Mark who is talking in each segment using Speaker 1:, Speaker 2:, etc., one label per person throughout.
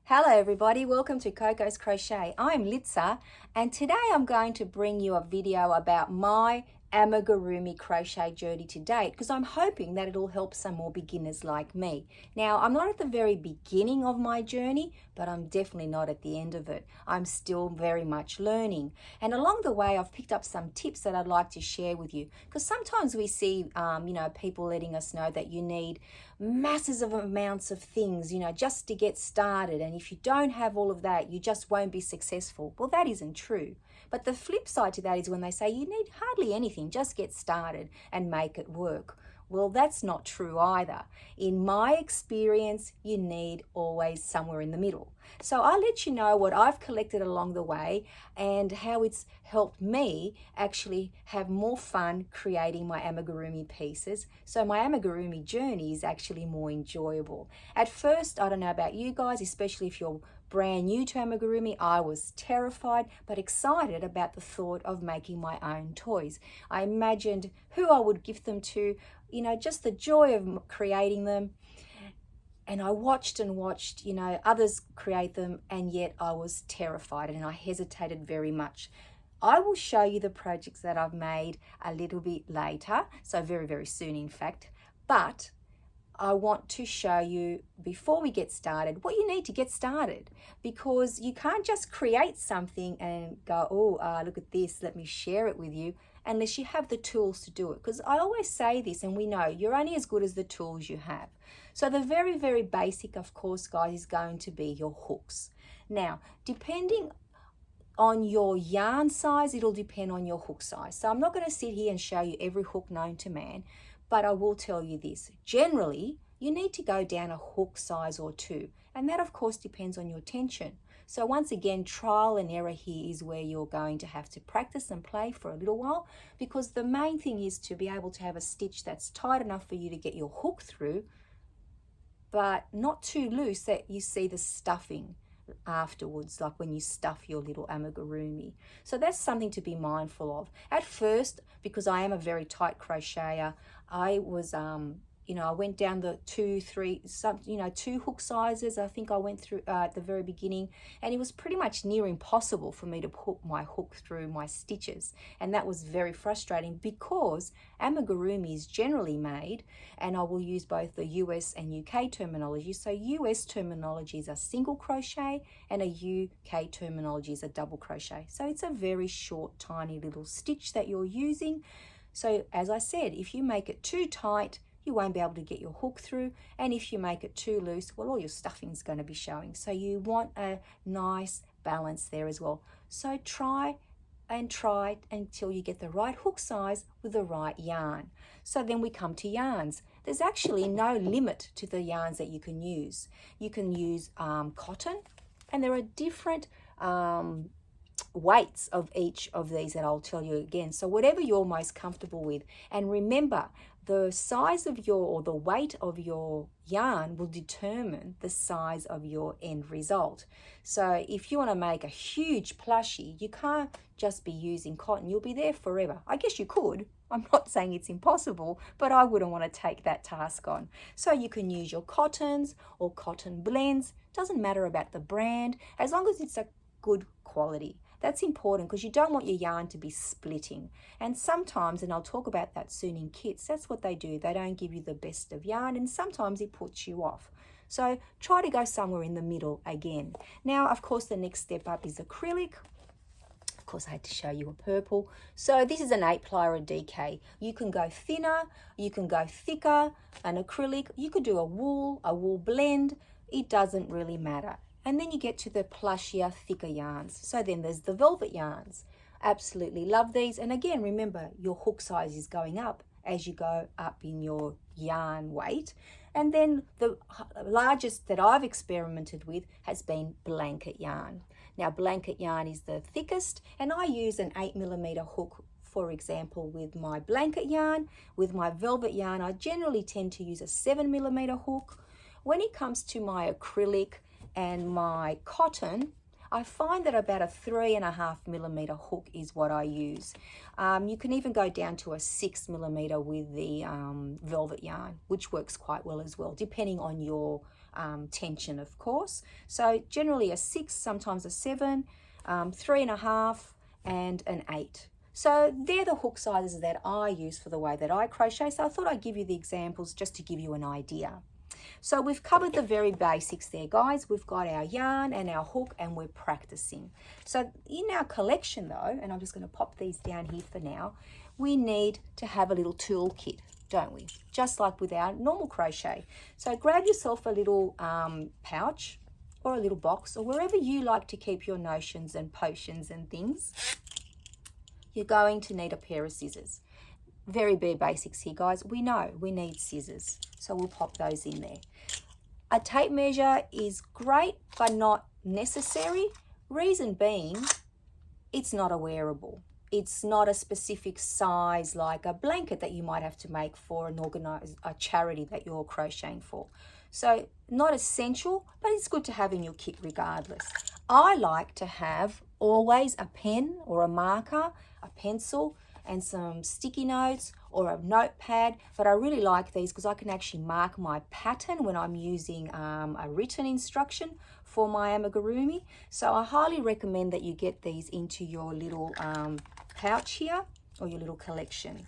Speaker 1: Hello everybody, welcome to Coco's Crochet. I'm Litsa and today I'm going to bring you a video about my amigurumi crochet journey to date because I'm hoping that it'll help some more beginners like me. Now, I'm not at the very beginning of my journey, but I'm definitely not at the end of it. I'm still very much learning. And along the way, I've picked up some tips that I'd like to share with you because sometimes we see, people letting us know that you need masses of amounts of things, just to get started. And if you don't have all of that, you just won't be successful. Well, that isn't true. But the flip side to that is when they say you need hardly anything, just get started and make it work. Well, that's not true either. In my experience, you need always somewhere in the middle. So I'll let you know what I've collected along the way and how it's helped me actually have more fun creating my amigurumi pieces. So my amigurumi journey is actually more enjoyable. At first, I don't know about you guys, especially if you're brand new to amigurumi, I was terrified but excited about the thought of making my own toys. I imagined who I would gift them to, just the joy of creating them. And I watched and watched, others create them, and yet I was terrified and I hesitated very much. I will show you the projects that I've made a little bit later, so very, very soon in fact, but I want to show you before we get started what you need to get started, because you can't just create something and go, look at this, let me share it with you, unless you have the tools to do it. Because I always say this, and we know you're only as good as the tools you have. So the very, very basic, of course, guys, is going to be your hooks. Now, depending on your yarn size, it'll depend on your hook size. So I'm not going to sit here and show you every hook known to man, but I will tell you this. Generally, you need to go down a hook size or two, and that of course depends on your tension. So once again, trial and error here is where you're going to have to practice and play for a little while, because the main thing is to be able to have a stitch that's tight enough for you to get your hook through, but not too loose that you see the stuffing afterwards, like when you stuff your little amigurumi. So that's something to be mindful of. At first, because I am a very tight crocheter, I was I went down the two hook sizes. I think I went through at the very beginning, and it was pretty much near impossible for me to put my hook through my stitches, and that was very frustrating because amigurumi is generally made, and I will use both the US and UK terminology. So US terminology is a single crochet and a UK terminology is a double crochet. So it's a very short, tiny little stitch that you're using. So as I said, if you make it too tight, you won't be able to get your hook through, and if you make it too loose, well, all your stuffing is going to be showing. So you want a nice balance there as well. So try until you get the right hook size with the right yarn. So then we come to yarns. There's actually no limit to the yarns that you can use. You can use cotton, and there are different weights of each of these that I'll tell you again. So whatever you're most comfortable with. And remember, the size of or the weight of your yarn will determine the size of your end result. So if you want to make a huge plushie, you can't just be using cotton. You'll be there forever. I guess you could. I'm not saying it's impossible, but I wouldn't want to take that task on. So you can use your cottons or cotton blends. Doesn't matter about the brand, as long as it's a good quality. That's important because you don't want your yarn to be splitting. And sometimes, and I'll talk about that soon in kits, that's what they do. They don't give you the best of yarn, and sometimes it puts you off. So try to go somewhere in the middle again. Now, of course, the next step up is acrylic. Of course, I had to show you a purple. So this is an 8-ply or a DK. You can go thinner, you can go thicker, an acrylic. You could do a wool blend. It doesn't really matter. And then you get to the plushier, thicker yarns. So then there's the velvet yarns. Absolutely love these. And again, remember, your hook size is going up as you go up in your yarn weight. And then the largest that I've experimented with has been blanket yarn. Now, blanket yarn is the thickest, and I use an 8mm hook, for example, with my blanket yarn. With my velvet yarn, I generally tend to use a 7mm hook. When it comes to my acrylic and my cotton, I find that about a 3.5mm hook is what I use. You can even go down to a 6mm with the velvet yarn, which works quite well as well, depending on your tension, of course. So generally a 6, sometimes a 7, 3.5, and an 8. So they're the hook sizes that I use for the way that I crochet. So I thought I'd give you the examples just to give you an idea. So we've covered the very basics there, guys. We've got our yarn and our hook, and we're practicing. So in our collection though, and I'm just going to pop these down here for now, we need to have a little tool kit, don't we? Just like with our normal crochet. So grab yourself a little pouch or a little box, or wherever you like to keep your notions and potions and things. You're going to need a pair of scissors. Very bare basics here, guys. We know we need scissors, so we'll pop those in there. A tape measure is great, but not necessary. Reason being, it's not a wearable. It's not a specific size like a blanket that you might have to make for a charity that you're crocheting for. So not essential, but it's good to have in your kit regardless. I like to have always a pen or a marker, a pencil, and some sticky notes or a notepad. But I really like these because I can actually mark my pattern when I'm using a written instruction for my amigurumi. So I highly recommend that you get these into your little pouch here or your little collection.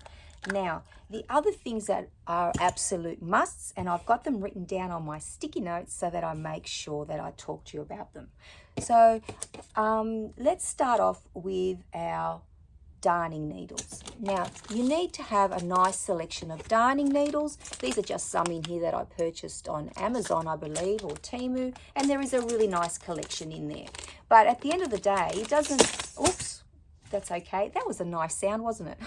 Speaker 1: Now, the other things that are absolute musts, and I've got them written down on my sticky notes so that I make sure that I talk to you about them. So let's start off with our darning needles. Now, you need to have a nice selection of darning needles. These are just some in here that I purchased on Amazon, I believe, or Temu, and there is a really nice collection in there. But at the end of the day, it doesn't, oops, that's okay. That was a nice sound, wasn't it?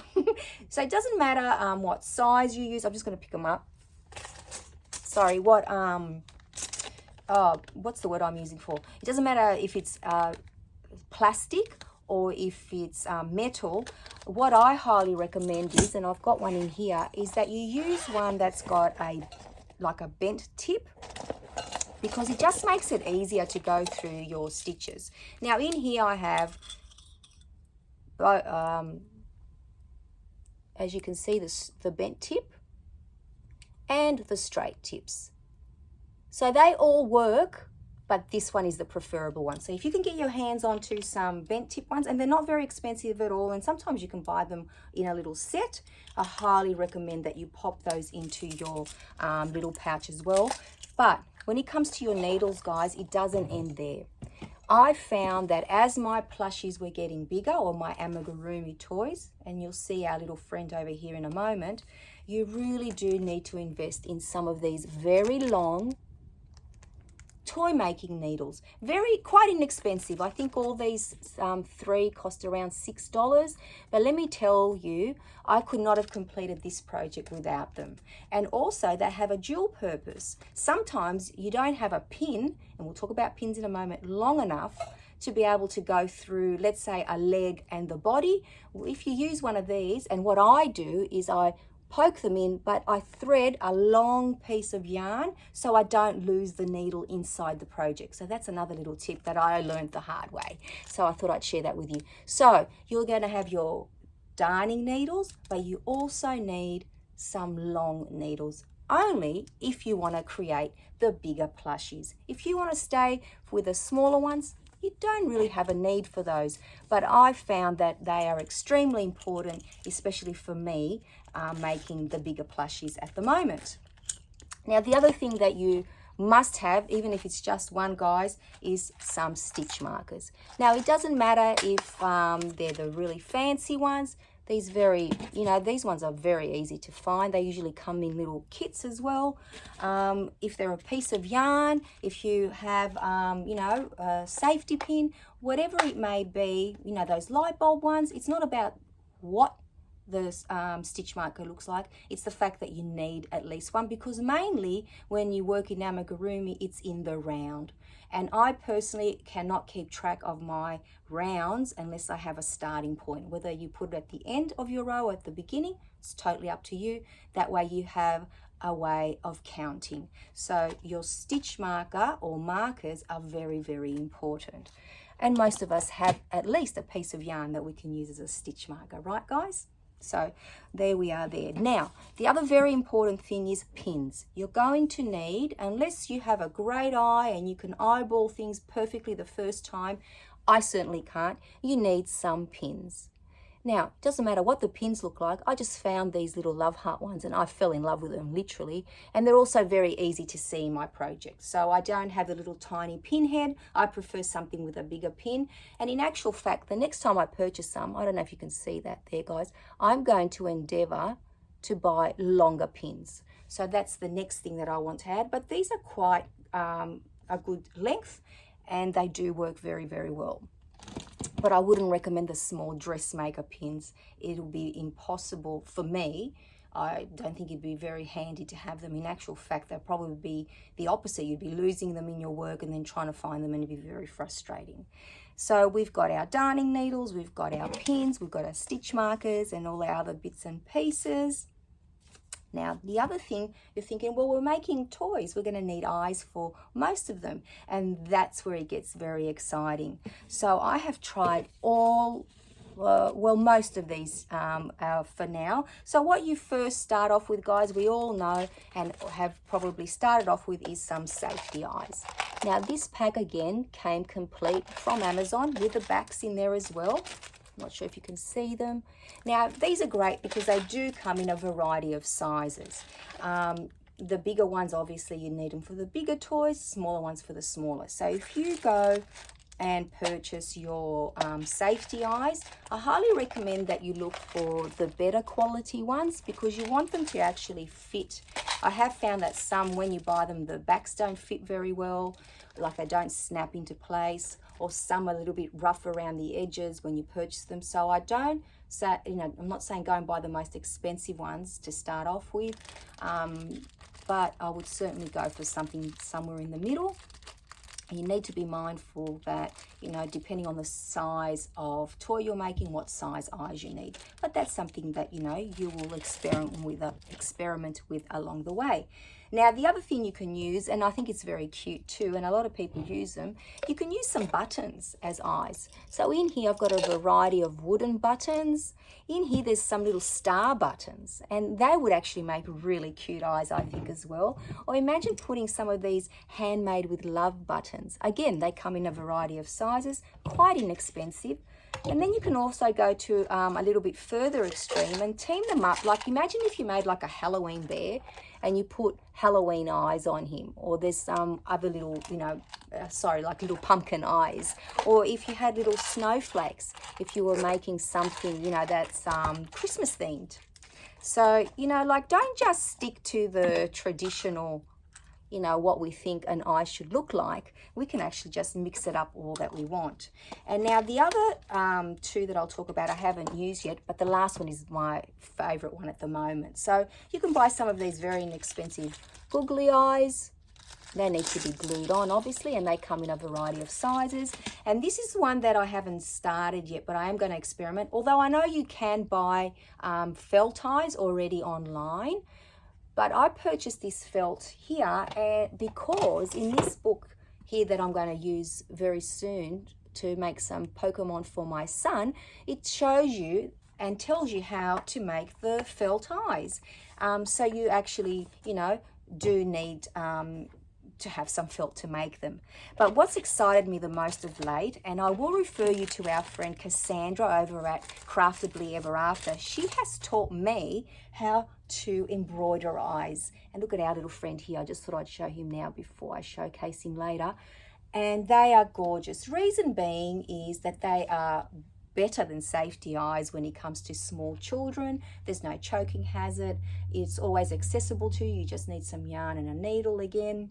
Speaker 1: So it doesn't matter what size you use. I'm just going to pick them up. Sorry, what's the word I'm using for? It doesn't matter if it's plastic or if it's metal. What I highly recommend is, and I've got one in here, is that you use one that's got like a bent tip, because it just makes it easier to go through your stitches. Now in here I have, as you can see, the bent tip and the straight tips. So they all work, but this one is the preferable one. So if you can get your hands onto some bent tip ones, and they're not very expensive at all, and sometimes you can buy them in a little set, I highly recommend that you pop those into your little pouch as well. But when it comes to your needles, guys, it doesn't end there. I found that as my plushies were getting bigger, or my amigurumi toys, and you'll see our little friend over here in a moment, you really do need to invest in some of these very long toy making needles. Quite inexpensive. I think all these 3 cost around $6, but let me tell you, I could not have completed this project without them. And also they have a dual purpose. Sometimes you don't have a pin, and we'll talk about pins in a moment, long enough to be able to go through, let's say, a leg and the body. If you use one of these, and what I do is I poke them in, but I thread a long piece of yarn so I don't lose the needle inside the project. So that's another little tip that I learned the hard way. So I thought I'd share that with you. So you're going to have your darning needles, but you also need some long needles, only if you want to create the bigger plushies. If you want to stay with the smaller ones, you don't really have a need for those, but I found that they are extremely important, especially for me, making the bigger plushies at the moment. Now, the other thing that you must have, even if it's just one, guys, is some stitch markers. Now, it doesn't matter if they're the really fancy ones. These these ones are very easy to find. They usually come in little kits as well. If they're a piece of yarn, if you have, a safety pin, whatever it may be, those light bulb ones, it's not about what the stitch marker looks like. It's the fact that you need at least one, because mainly when you work in amigurumi, it's in the round. And I personally cannot keep track of my rounds unless I have a starting point. Whether you put it at the end of your row or at the beginning, it's totally up to you. That way you have a way of counting. So your stitch marker or markers are very, very important. And most of us have at least a piece of yarn that we can use as a stitch marker, right, guys? So there we are there. Now, the other very important thing is pins. You're going to need, unless you have a great eye and you can eyeball things perfectly the first time, I certainly can't, you need some pins. Now, it doesn't matter what the pins look like. I just found these little love heart ones and I fell in love with them, literally. And they're also very easy to see in my project. So I don't have the little tiny pin head. I prefer something with a bigger pin. And in actual fact, the next time I purchase some, I don't know if you can see that there, guys, I'm going to endeavor to buy longer pins. So that's the next thing that I want to add. But these are quite a good length and they do work very, very well. But I wouldn't recommend the small dressmaker pins. It'll be impossible for me. I don't think it'd be very handy to have them. In actual fact, they'll probably be the opposite. You'd be losing them in your work and then trying to find them, and it'd be very frustrating. So we've got our darning needles, we've got our pins, we've got our stitch markers and all our other bits and pieces. Now, the other thing, you're thinking, well, we're making toys. We're going to need eyes for most of them. And that's where it gets very exciting. So I have tried most of these for now. So what you first start off with, guys, we all know and have probably started off with is some safety eyes. Now, this pack, again, came complete from Amazon with the backs in there as well. Not sure if you can see them. Now, these are great because they do come in a variety of sizes. The bigger ones, obviously, you need them for the bigger toys, smaller ones for the smaller. So if you go and purchase your safety eyes, I highly recommend that you look for the better quality ones because you want them to actually fit. I have found that some, when you buy them, the backs don't fit very well, like they don't snap into place, or some are a little bit rough around the edges when you purchase them. So I don't say, I'm not saying go and buy the most expensive ones to start off with, but I would certainly go for something somewhere in the middle. You need to be mindful that, depending on the size of toy you're making, what size eyes you need. But that's something that, you will experiment with along the way. Now, the other thing you can use, and I think it's very cute too, and a lot of people use them, you can use some buttons as eyes. So in here, I've got a variety of wooden buttons. In here, there's some little star buttons, and they would actually make really cute eyes, I think, as well. Or imagine putting some of these handmade with love buttons. Again, they come in a variety of sizes, quite inexpensive. And then you can also go to a little bit further extreme and team them up. Like, imagine if you made like a Halloween bear and you put Halloween eyes on him, or there's some other little, like little pumpkin eyes. Or if you had little snowflakes, if you were making something, that's Christmas themed. So, don't just stick to the traditional, what we think an eye should look like. We can actually just mix it up all that we want. And now the other two that I'll talk about I haven't used yet, but the last one is my favorite one at the moment. So you can buy some of these very inexpensive googly eyes. They need to be glued on, obviously, and they come in a variety of sizes. And this is one that I haven't started yet, but I am going to experiment. Although I know you can buy felt eyes already online. But I purchased this felt here because in this book here that I'm going to use very soon to make some Pokemon for my son, it shows you and tells you how to make the felt eyes. So you actually, do need to have some felt to make them. But what's excited me the most of late, and I will refer you to our friend Cassandra over at Craftably Ever After. She has taught me how to embroider eyes. And look at our little friend here. I just thought I'd show him now before I showcase him later. And they are gorgeous. Reason being is that they are better than safety eyes when it comes to small children. There's no choking hazard. It's always accessible to you. You just need some yarn and a needle again.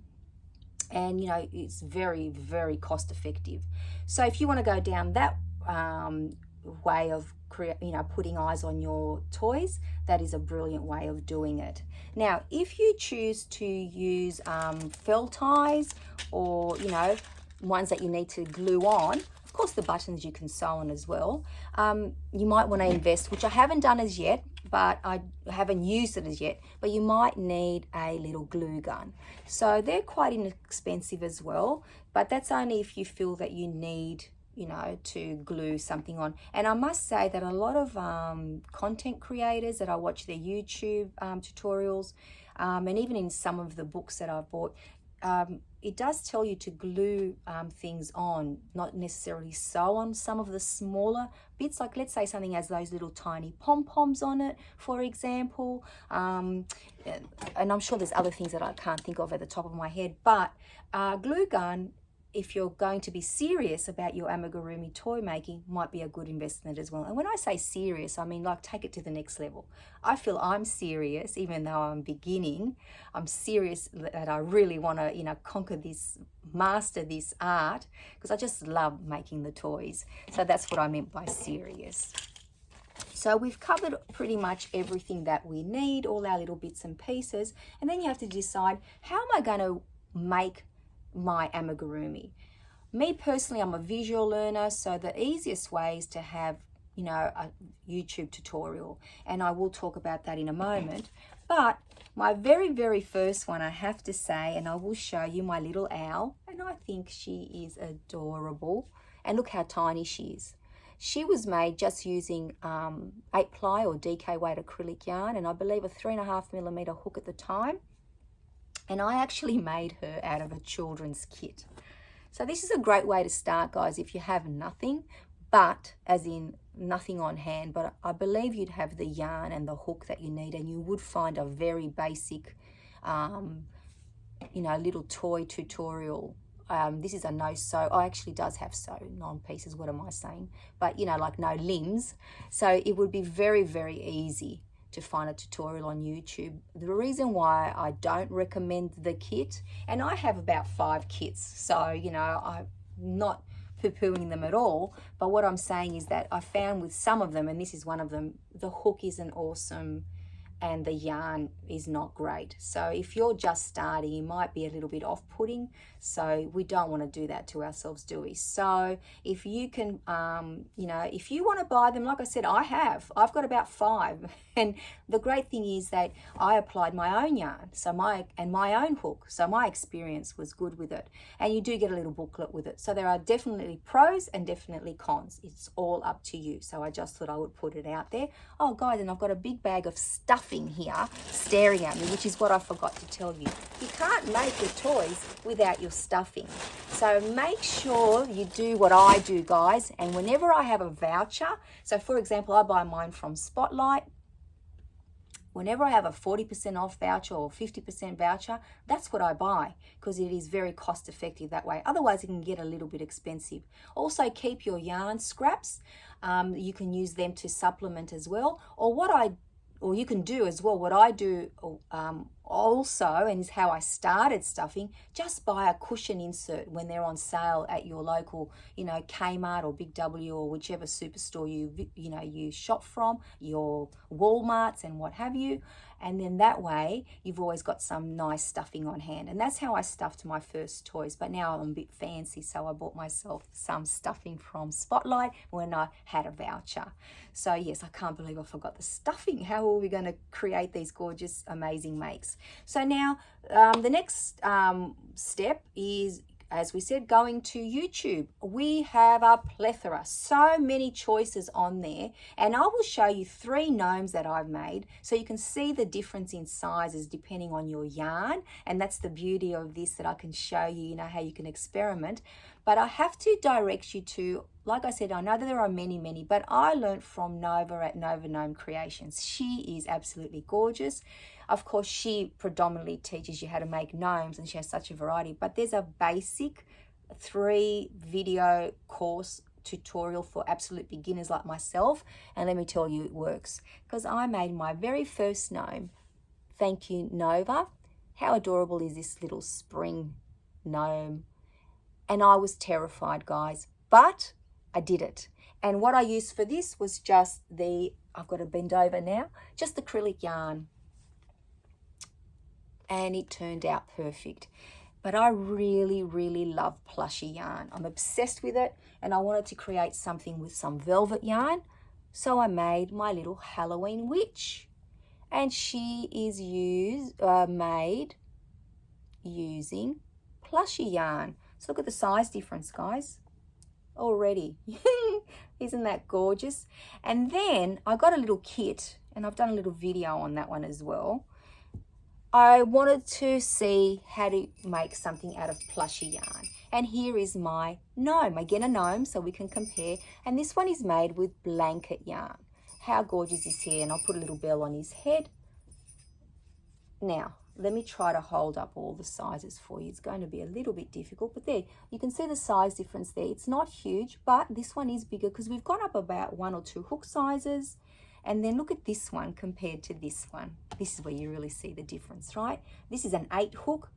Speaker 1: And it's very, very cost effective. So if you want to go down that way of putting eyes on your toys, that is a brilliant way of doing it. Now, if you choose to use felt eyes, or ones that you need to glue on, of course the buttons you can sew on as well, you might want to invest, which I haven't done as yet, but I haven't used it as yet, but you might need a little glue gun. So they're quite inexpensive as well, but that's only if you feel that you need you know, to glue something on. And I must say that a lot of content creators that I watch their YouTube tutorials, and even in some of the books that I've bought, it does tell you to glue things on, not necessarily sew on some of the smaller bits. Like, let's say something has those little tiny pom-poms on it, for example. And I'm sure there's other things that I can't think of at the top of my head. But glue gun, if you're going to be serious about your amigurumi toy making, might be a good investment as well. And when I say serious, I mean like take it to the next level. I feel I'm serious, even though I'm beginning. I'm serious that I really want to, you know, conquer this, master this art, because I just love making the toys. So that's what I meant by serious. So we've covered pretty much everything that we need, all our little bits and pieces. And then you have to decide, how am I going to make my amigurumi? Me personally, I'm a visual learner, so the easiest way is to have, you know, a YouTube tutorial, and I will talk about that in a moment. But my very first one, I have to say, and I will show you my little owl, and I think she is adorable. And look how tiny she is. She was made just using 8-ply or DK weight acrylic yarn, and I believe a 3.5mm hook at the time. And I actually made her out of a children's kit. So this is a great way to start, guys, if you have nothing, but as in nothing on hand. But I believe you'd have the yarn and the hook that you need, and you would find a very basic, you know, little toy tutorial. This is a no sew. Oh, actually does have sewn on pieces. What am I saying? But, you know, like no limbs. So it would be very easy to find a tutorial on YouTube. The reason why I don't recommend the kit, and I have about 5 kits, so, you know, I'm not poo-pooing them at all, but what I'm saying is that I found with some of them, and this is one of them, the hook isn't awesome and the yarn is not great. So if you're just starting, you might be a little bit off-putting, so we don't want to do that to ourselves, do we? So if you can, you know, if you want to buy them, like I said, I've got about 5, and the great thing is that I applied my own yarn, so my own hook, so my experience was good with it. And you do get a little booklet with it, so there are definitely pros and definitely cons. It's all up to you. So I just thought I would put it out there. Oh guys, and I've got a big bag of stuffing here staring at me, which is what I forgot to tell you. You can't make your toys without your stuffing, so make sure you do what I do, guys. And whenever I have a voucher, so for example, I buy mine from Spotlight. Whenever I have a 40% off voucher or 50% voucher, that's what I buy, because it is very cost effective that way. Otherwise it can get a little bit expensive. Also, keep your yarn scraps. You can use them to supplement as well, or you can do as well what I do also, and is how I started stuffing. Just buy a cushion insert when they're on sale at your local, you know, Kmart or Big W or whichever superstore you shop from, your Walmarts and what have you. And then that way you've always got some nice stuffing on hand. And that's how I stuffed my first toys. But now I'm a bit fancy, so I bought myself some stuffing from Spotlight when I had a voucher. So yes, I can't believe I forgot the stuffing. How are we going to create these gorgeous, amazing makes? So now the next step is, as we said, going to YouTube. We have a plethora, so many choices on there, and I will show you 3 gnomes that I've made so you can see the difference in sizes depending on your yarn. And that's the beauty of this, that I can show you, you know, how you can experiment. But I have to direct you to, like I said, I know that there are many, but I learned from Nova at Nova Gnome Creations. She is absolutely gorgeous. Of course, she predominantly teaches you how to make gnomes, and she has such a variety, but there's a basic 3 video course tutorial for absolute beginners like myself, and let me tell you, it works, because I made my very first gnome. Thank you, Nova. How adorable is this little spring gnome? And I was terrified, guys, but I did it. And what I used for this was just I've got to bend over now, just acrylic yarn. And it turned out perfect. But I really love plushy yarn. I'm obsessed with it, and I wanted to create something with some velvet yarn. So I made my little Halloween witch. And she is made using plushy yarn. So look at the size difference, guys. already. Isn't that gorgeous? And then I got a little kit, and I've done a little video on that one as well. I wanted to see how to make something out of plushy yarn. And here is my gnome, again a gnome, so we can compare. And this one is made with blanket yarn. How gorgeous is he? And I'll put a little bell on his head. Now, let me try to hold up all the sizes for you. It's going to be a little bit difficult, but there, you can see the size difference there. It's not huge, but this one is bigger because we've gone up about 1 or 2 hook sizes. And then look at this one compared to this one. This is where you really see the difference, right? This is an 8 hook,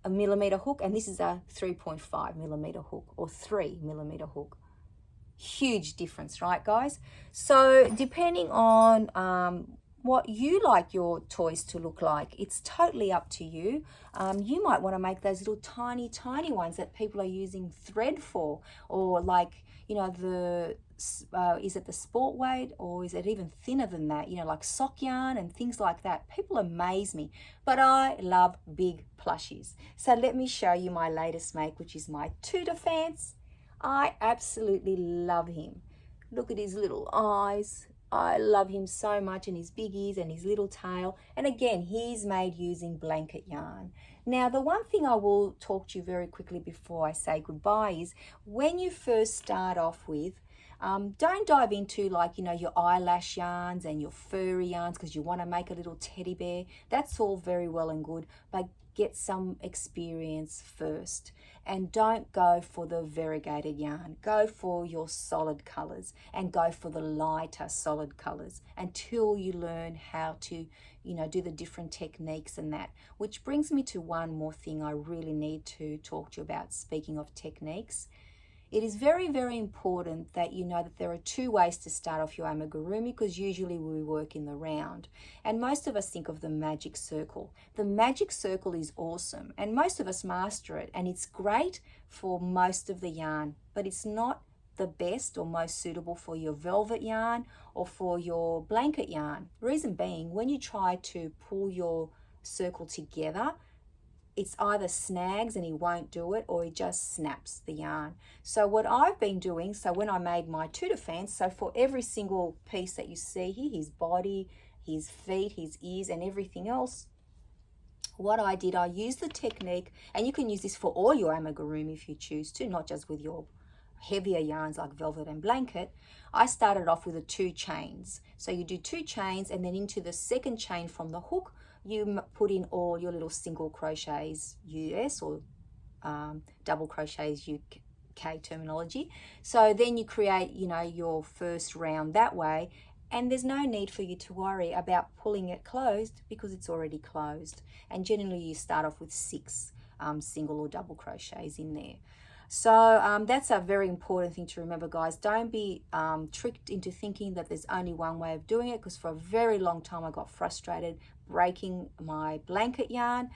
Speaker 1: a millimeter hook, and this is a 3.5 millimeter hook or 3 millimeter hook. Huge difference, right, guys? So depending on what you like your toys to look like, it's totally up to you. You might want to make those little tiny ones that people are using thread for, or like, you know, is it the sport weight, or is it even thinner than that, you know, like sock yarn and things like that. People amaze me, but I love big plushies. So let me show you my latest make, which is my Tudor Fance. I absolutely love him. Look at his little eyes. I love him so much, and his big ears and his little tail. And again, he's made using blanket yarn. Now, the one thing I will talk to you very quickly before I say goodbye is when you first start off with, don't dive into, like, you know, your eyelash yarns and your furry yarns because you want to make a little teddy bear. That's all very well and good, but get some experience first, and don't go for the variegated yarn. Go for your solid colors and go for the lighter solid colors until you learn how to, you know, do the different techniques and that. Which brings me to one more thing I really need to talk to you about. Speaking of techniques, it is very, very important that you know that there are 2 ways to start off your amigurumi, because usually we work in the round. And most of us think of the magic circle. The magic circle is awesome, and most of us master it, and it's great for most of the yarn, but it's not the best or most suitable for your velvet yarn or for your blanket yarn. Reason being, when you try to pull your circle together, it's either snags and he won't do it, or he just snaps the yarn. So what I've been doing, so when I made my Tudor Fance, so for every single piece that you see here, his body, his feet, his ears and everything else, what I did, I used the technique, and you can use this for all your amigurumi if you choose to, not just with your heavier yarns like velvet and blanket. I started off with a 2 chains. So you do 2 chains, and then into the second chain from the hook, you put in all your little single crochets, US, or double crochets, UK terminology. So then you create, you know, your first round that way, and there's no need for you to worry about pulling it closed because it's already closed. And generally you start off with 6 single or double crochets in there. So that's a very important thing to remember, guys. Don't be tricked into thinking that there's only one way of doing it, because for a very long time I got frustrated breaking my blanket yarn,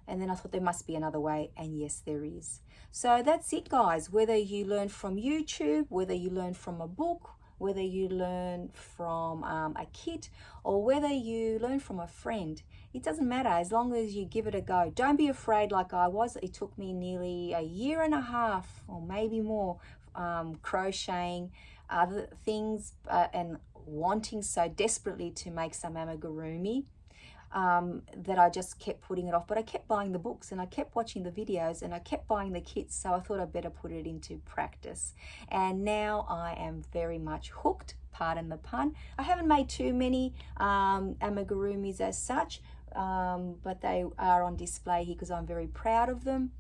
Speaker 1: and then I thought there must be another way, and yes, there is. So that's it, guys. Whether you learn from YouTube, whether you learn from a book, whether you learn from a kit, or whether you learn from a friend, it doesn't matter as long as you give it a go. Don't be afraid like I was. It took me nearly 1.5 years or maybe more crocheting other things and wanting so desperately to make some amigurumi that I just kept putting it off. But I kept buying the books, and I kept watching the videos, and I kept buying the kits, so I thought I'd better put it into practice. And now I am very much hooked, pardon the pun. I haven't made too many amigurumis as such, but they are on display here because I'm very proud of them.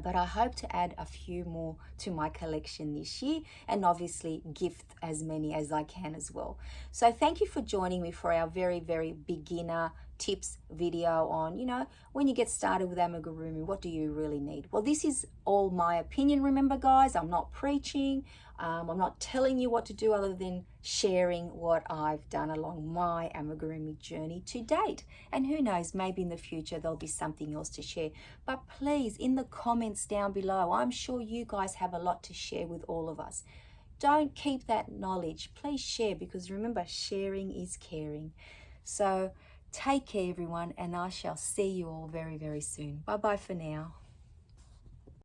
Speaker 1: But I hope to add a few more to my collection this year, and obviously gift as many as I can as well. So thank you for joining me for our very, very beginner tips video on, you know, when you get started with amigurumi, what do you really need? Well, this is all my opinion. Remember, guys, I'm not preaching. I'm not telling you what to do other than sharing what I've done along my amigurumi journey to date. And who knows, maybe in the future there'll be something else to share. But please, in the comments down below, I'm sure you guys have a lot to share with all of us. Don't keep that knowledge. Please share, because remember, sharing is caring. So take care, everyone, and I shall see you all very, very soon. Bye-bye for now.